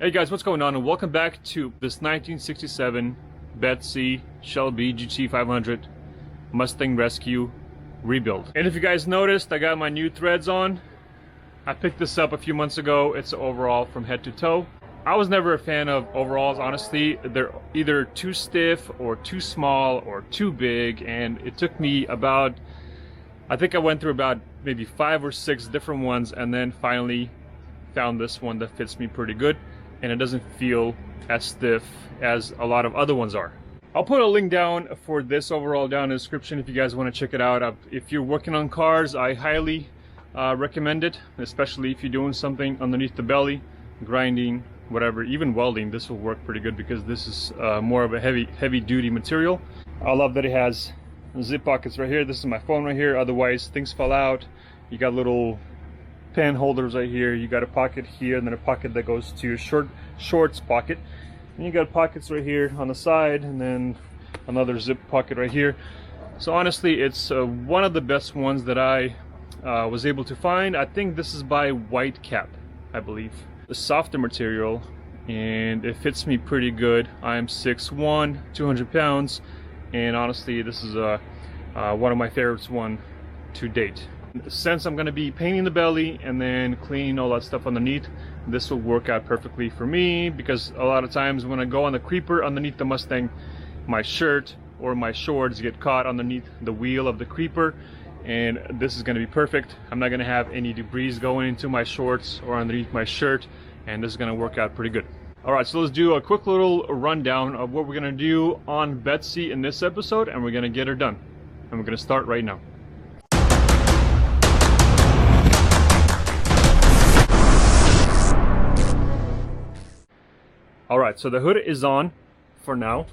Hey guys, what's going on, and welcome back to this 1967 BETSY Shelby GT500 Mustang Rescue rebuild. And if you guys noticed, I got my new threads on. I picked this up a few months ago. It's an overall from head to toe. I was never a fan of overalls, honestly. They're either too stiff or too small or too big, and it took me about, I think I went through about maybe 5 or 6 different ones, and then finally found this one that fits me pretty good, and it doesn't feel as stiff as a lot of other ones are. I'll put a link down for this overall down in the description if you guys want to check it out. If you're working on cars, I highly recommend it, especially if you're doing something underneath the belly, grinding, whatever, even welding. This will work pretty good because this is more of a heavy duty material. I love that it has zip pockets right here. This is my phone right here, otherwise things fall out. You got little pen holders right here. You got a pocket here, and then a pocket that goes to your shorts pocket, and you got pockets right here on the side, and then another zip pocket right here. So honestly, it's one of the best ones that I was able to find. I think this is by White Cap, I believe. The softer material, and it fits me pretty good. I'm 6'1", 200 pounds, and honestly, this is one of my favorites one to date. Since I'm going to be painting the belly and then cleaning all that stuff underneath, this will work out perfectly for me, because a lot of times when I go on the creeper underneath the Mustang, my shirt or my shorts get caught underneath the wheel of the creeper, and this is going to be perfect. I'm not going to have any debris going into my shorts or underneath my shirt, and this is going to work out pretty good. Alright, so let's do a quick little rundown of what we're going to do on BETSY in this episode, and we're going to get her done. And we're going to start right now. Alright, so the hood is on for now.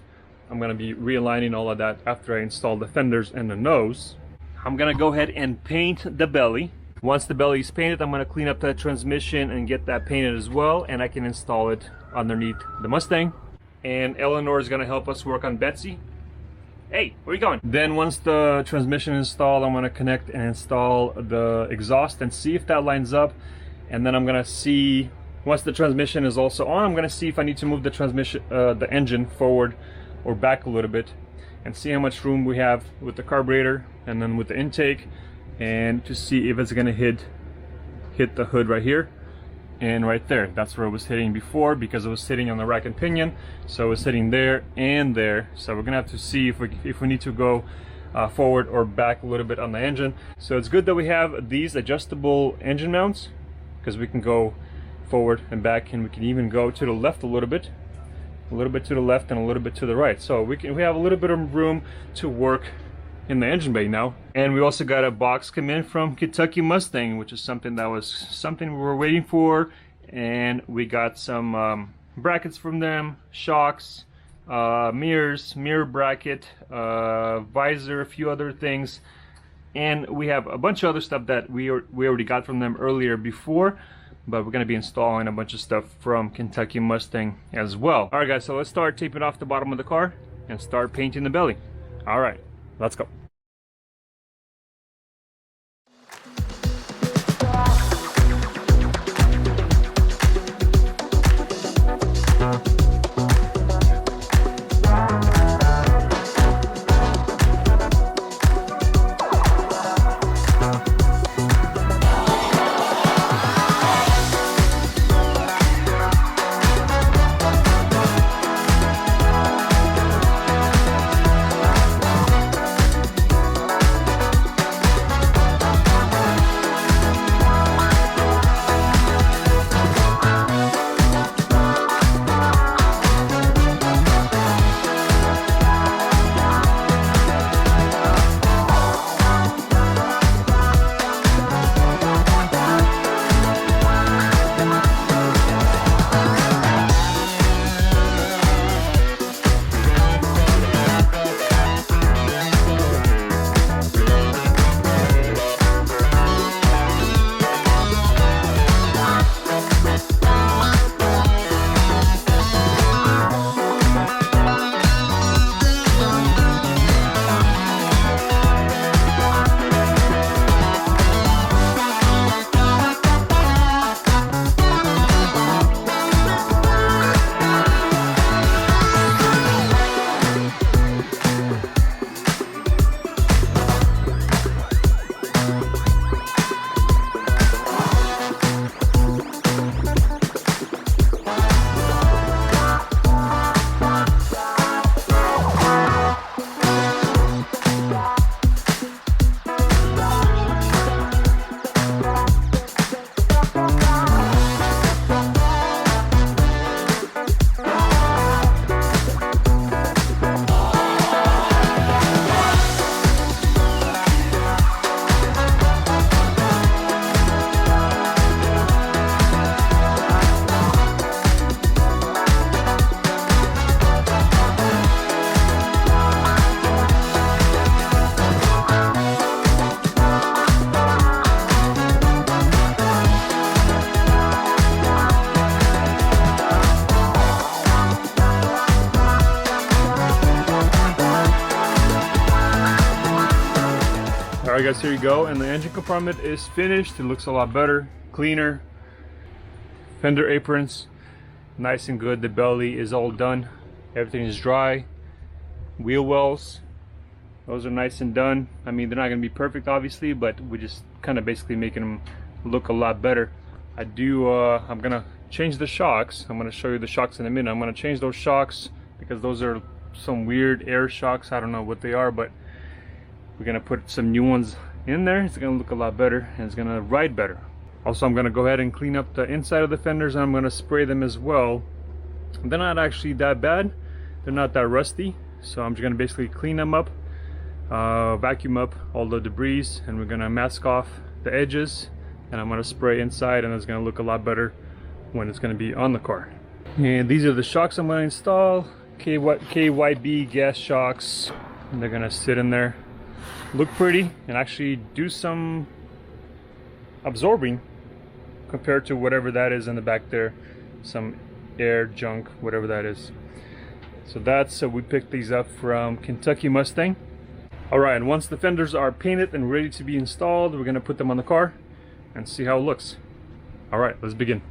I'm going to be realigning all of that after I install the fenders and the nose. I'm going to go ahead and paint the belly. Once the belly is painted, I'm going to clean up the transmission and get that painted as well, and I can install it underneath the Mustang. And Eleanor is going to help us work on BETSY. Hey, where are you going? Then once the transmission is installed, I'm going to connect and install the exhaust and see if that lines up. And then I'm going to see, once the transmission is also on, I'm going to see if I need to move the transmission, the engine forward or back a little bit, and see how much room we have with the carburetor and then with the intake, and to see if it's going to hit the hood right here and right there. That's where it was hitting before, because it was sitting on the rack and pinion, so it was hitting there and there. So we're gonna have to see if we need to go forward or back a little bit on the engine. So it's good that we have these adjustable engine mounts, because we can go forward and back, and we can even go to the left a little bit to the left and a little bit to the right. So we have a little bit of room to work in the engine bay now. And we also got a box come in from Kentucky Mustang, which is something we were waiting for, and we got some brackets from them, shocks, mirrors, mirror bracket, visor, a few other things, and we have a bunch of other stuff that we already got from them earlier before, but we're going to be installing a bunch of stuff from Kentucky Mustang as well. Alright guys, so let's start taping off the bottom of the car and start painting the belly. Alright, let's go. Alright guys, here you go, and the engine compartment is finished. It looks a lot better, cleaner. Fender aprons, nice and good. The belly is all done. Everything is dry. Wheel wells, those are nice and done. I mean, they're not going to be perfect obviously, but we just kind of basically making them look a lot better. I'm going to change the shocks. I'm going to show you the shocks in a minute. I'm going to change those shocks because those are some weird air shocks. I don't know what they are, but we're going to put some new ones in there. It's going to look a lot better and it's going to ride better. Also, I'm going to go ahead and clean up the inside of the fenders, and I'm going to spray them as well. They're not actually that bad. They're not that rusty. So I'm just going to basically clean them up, vacuum up all the debris, and we're going to mask off the edges, and I'm going to spray inside, and it's going to look a lot better when it's going to be on the car. And these are the shocks I'm going to install. KYB gas shocks, and they're going to sit in there, look pretty, and actually do some absorbing compared to whatever that is in the back there, some air junk, whatever that is. So that's we picked these up from Kentucky Mustang. Alright, and once the fenders are painted and ready to be installed, we're going to put them on the car and see how it looks. Alright, let's begin.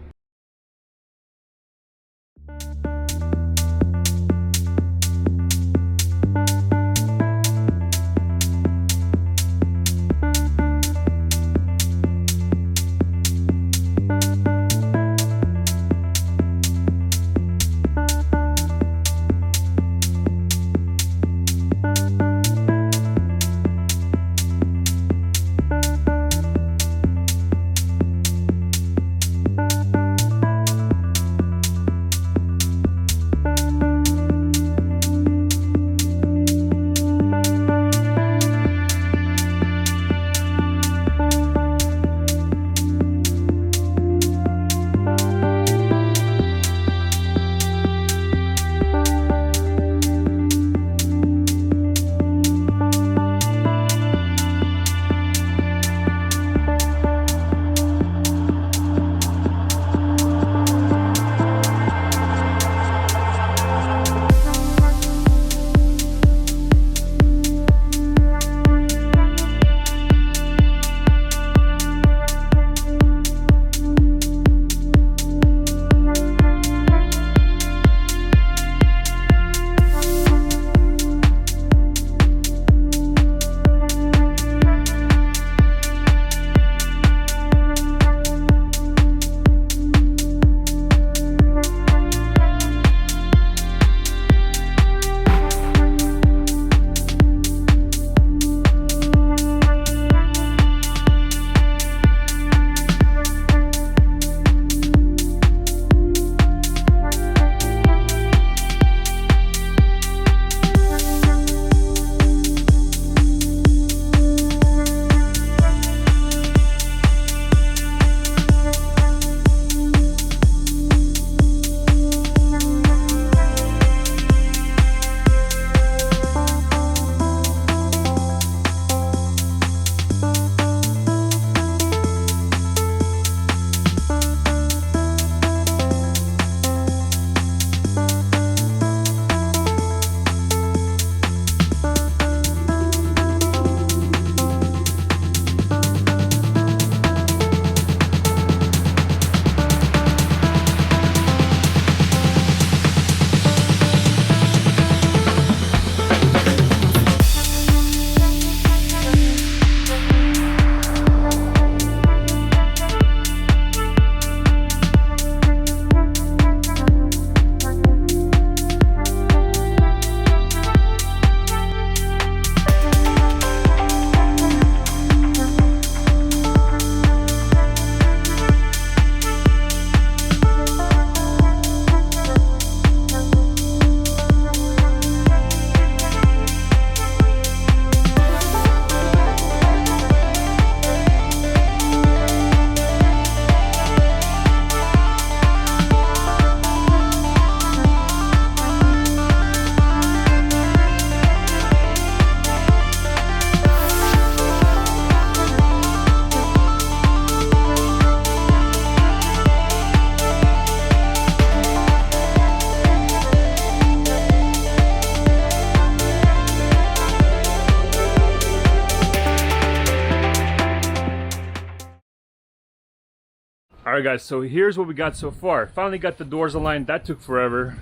Alright guys, so here's what we got so far. Finally got the doors aligned. That took forever.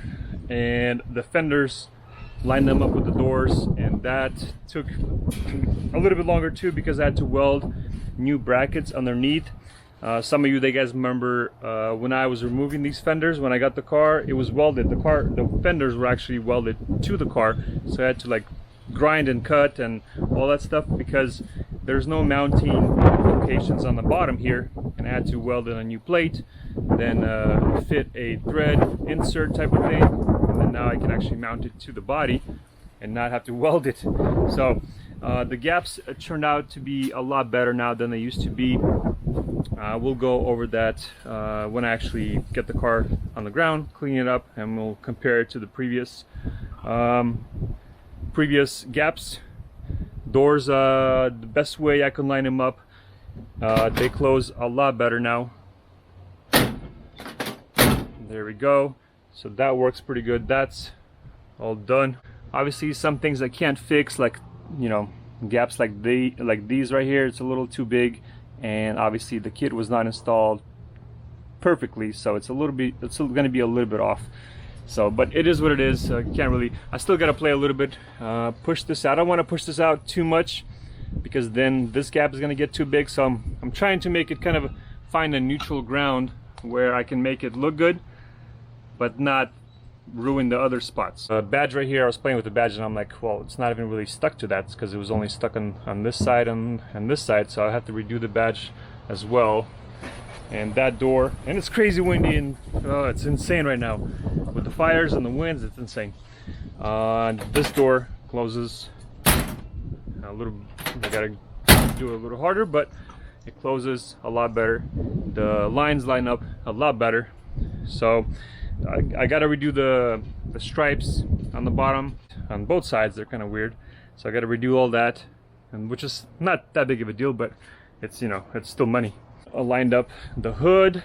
And the fenders, lined them up with the doors, and that took a little bit longer too because I had to weld new brackets underneath. Some of you guys remember when I was removing these fenders when I got the car, it was welded. The fenders were actually welded to the car, so I had to like grind and cut and all that stuff because there's no mounting locations on the bottom here, and I had to weld in a new plate, then fit a thread insert type of thing, and then now I can actually mount it to the body and not have to weld it. So the gaps turned out to be a lot better now than they used to be. We'll go over that when I actually get the car on the ground, clean it up, and we'll compare it to the previous gaps. Doors, the best way I can line them up, they close a lot better now. There we go. So that works pretty good. That's all done. Obviously some things I can't fix, like, you know, gaps like these right here. It's a little too big, and obviously the kit was not installed perfectly, so it's going to be a little bit off. So, but it is what it is. I still got to play a little bit, push this out. I don't want to push this out too much because then this gap is going to get too big. So I'm trying to make it kind of find a neutral ground where I can make it look good but not ruin the other spots. Badge right here, I was playing with the badge and I'm like, well, it's not even really stuck to that because it was only stuck on this side and this side, so I have to redo the badge as well. And that door, and it's crazy windy, and it's insane right now with the fires and the winds. It's insane. This door closes a little. I gotta do it a little harder, but it closes a lot better. The lines line up a lot better. So I gotta redo the stripes on the bottom on both sides. They're kind of weird, so I gotta redo all that, and which is not that big of a deal, but it's, you know, it's still money. I lined up the hood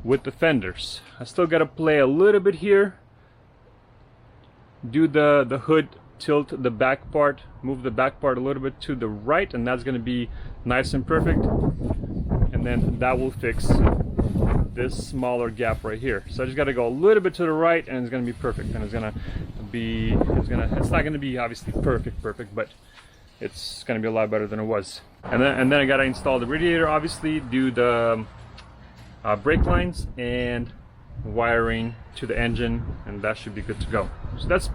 with the fenders. I still got to play a little bit here, do the hood, tilt the back part, move the back part a little bit to the right, and that's going to be nice and perfect, and then that will fix this smaller gap right here. So I just got to go a little bit to the right, and it's going to be perfect. And it's not going to be obviously perfect, but it's going to be a lot better than it was. And then I got to install the radiator, obviously, do the brake lines and wiring to the engine, and that should be good to go. So that's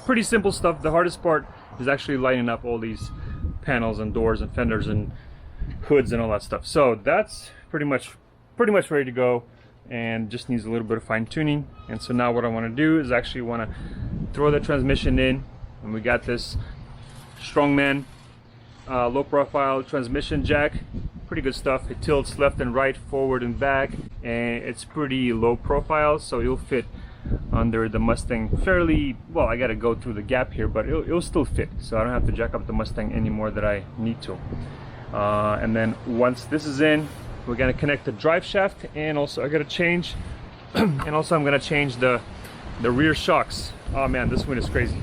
pretty simple stuff. The hardest part is actually lining up all these panels and doors and fenders and hoods and all that stuff. So that's pretty much ready to go, and just needs a little bit of fine tuning. And so now what I want to do is actually want to throw the transmission in, and we got this Strongman low profile transmission jack. Pretty good stuff. It tilts left and right, forward and back, and it's pretty low profile, so it'll fit under the Mustang fairly well. I gotta go through the gap here, but it'll still fit, so I don't have to jack up the Mustang anymore than I need to. And then once this is in, we're gonna connect the drive shaft, and also I gotta change and also I'm gonna change the rear shocks. Oh man, this one is crazy.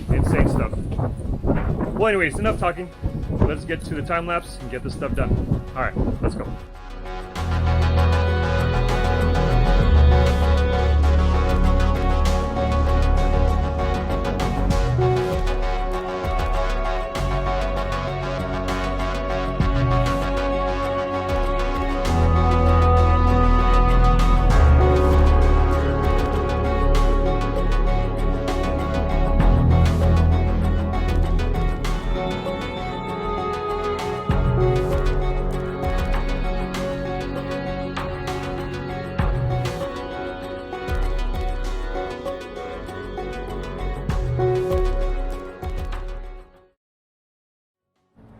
Insane stuff. Well, anyways, enough talking. Let's get to the time lapse and get this stuff done. All right, let's go.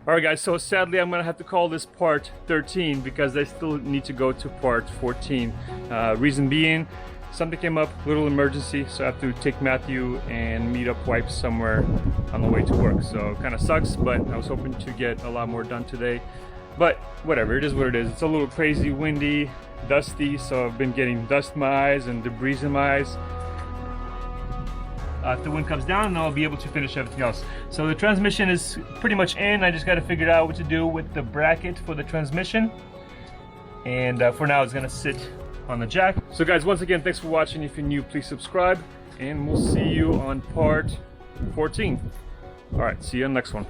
Alright guys, so sadly I'm going to have to call this part 13 because I still need to go to part 14. Reason being, something came up, little emergency, so I have to take Matthew and meet up wipes somewhere on the way to work. So kind of sucks, but I was hoping to get a lot more done today. But whatever, it is what it is. It's a little crazy, windy, dusty, so I've been getting dust in my eyes and debris in my eyes. if the wind comes down, and I'll be able to finish everything else. So the transmission is pretty much in. I just got to figure out what to do with the bracket for the transmission. And for now, it's gonna sit on the jack. So guys, once again, thanks for watching. If you're new, please subscribe, and we'll see you on part 14. All right, see you on the next one.